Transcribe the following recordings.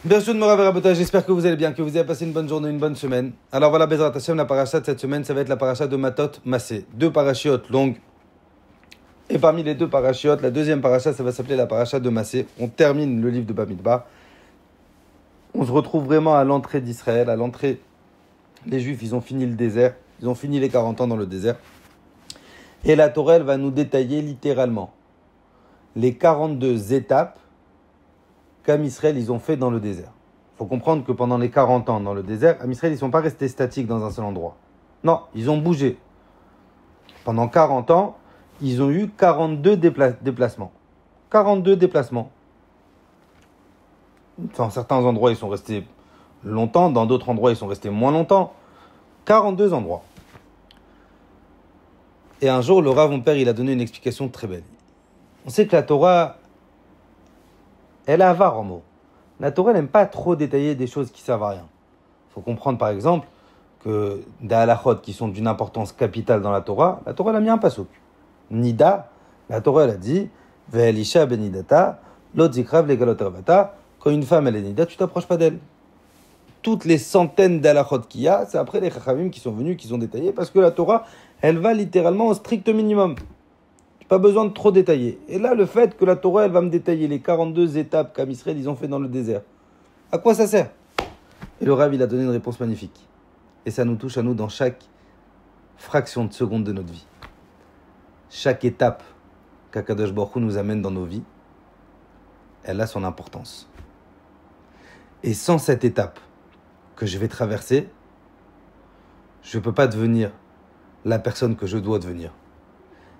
Bien sûr, j'espère que vous allez bien, que vous avez passé une bonne journée, une bonne semaine. Alors voilà, Bezrat Hashem, la paracha de cette semaine, ça va être la paracha de Matot Massé. Deux parachiotes longues. Et parmi les deux parachiotes, la deuxième paracha, ça va s'appeler la paracha de Massé. On termine le livre de Bamidbar. On se retrouve vraiment à l'entrée d'Israël, à l'entrée. Les Juifs, ils ont fini le désert. Ils ont fini les 40 ans dans le désert. Et la Torah, elle va nous détailler littéralement les 42 étapes qu'Am Israël, ils ont fait dans le désert. Il faut comprendre que pendant les 40 ans dans le désert, Am Israël, ils ne sont pas restés statiques dans un seul endroit. Non, ils ont bougé. Pendant 40 ans, ils ont eu 42 déplacements. 42 déplacements. Dans certains endroits, ils sont restés longtemps. Dans d'autres endroits, ils sont restés moins longtemps. 42 endroits. Et un jour, le Rav, mon père, il a donné une explication très belle. On sait que la Torah, elle a avare en mots. La Torah n'aime pas trop détailler des choses qui ne servent à rien. Il faut comprendre, par exemple, que des halachot qui sont d'une importance capitale dans la Torah elle a mis un pasuk. Nida, la Torah, elle a dit Ve'elisha benidata, lo zikrav legalot ravata. Quand une femme, elle est nida, tu t'approches pas d'elle. Toutes les centaines d'halachot qu'il y a, c'est après les chachamim qui sont venus, qui sont détaillés, parce que la Torah, elle va littéralement au strict minimum. Pas besoin de trop détailler. Et là, le fait que la Torah, elle va me détailler les 42 étapes qu'Am Israël, ils ont fait dans le désert. À quoi ça sert? Et le Rav, il a donné une réponse magnifique. Et ça nous touche à nous dans chaque fraction de seconde de notre vie. Chaque étape qu'Akadosh Baruch Hu nous amène dans nos vies, elle a son importance. Et sans cette étape que je vais traverser, je ne peux pas devenir la personne que je dois devenir.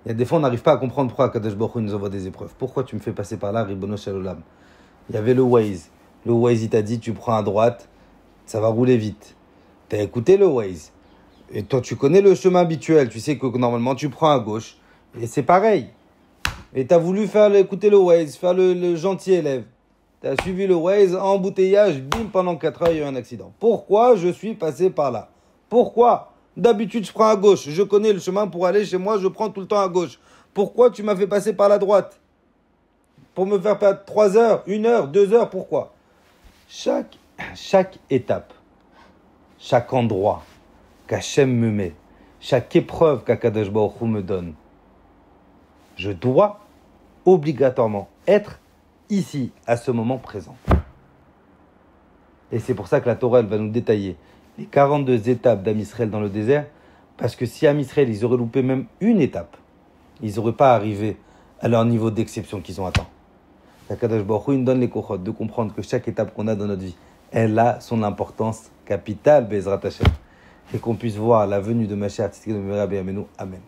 Il y a des fois, on n'arrive pas à comprendre pourquoi Akadosh Baruch Hu nous envoie des épreuves. Pourquoi tu me fais passer par là, Ribono Shel Olam? Il y avait le Waze. Le Waze, il t'a dit, tu prends à droite, ça va rouler vite. Tu as écouté le Waze. Et toi, tu connais le chemin habituel. Tu sais que normalement, tu prends à gauche. Et c'est pareil. Et tu as voulu écouter le Waze, faire le gentil élève. Tu as suivi le Waze, embouteillage, bim, pendant 4 heures, il y a eu un accident. Pourquoi je suis passé par là? Pourquoi? D'habitude, je prends à gauche. Je connais le chemin pour aller chez moi, je prends tout le temps à gauche. Pourquoi tu m'as fait passer par la droite? Pour me faire perdre 3 heures, 1 heure, 2 heures, pourquoi? Chaque étape, chaque endroit qu'Hachem me met, chaque épreuve qu'Akadosh Baruch Hu me donne, je dois obligatoirement être ici, à ce moment présent. Et c'est pour ça que la Torah, elle va nous détailler les 42 étapes d'Am Israël dans le désert, parce que si Am Israël, ils auraient loupé même une étape, ils n'auraient pas arrivé à leur niveau d'exception qu'ils ont atteint. Akadosh Baruch Hu, il nous donne les kochot de comprendre que chaque étape qu'on a dans notre vie, elle a son importance capitale, Bezrat Hashem, et qu'on puisse voir la venue de Mashiach Tzidkenu B'Mehera B'Yameinu. Amen.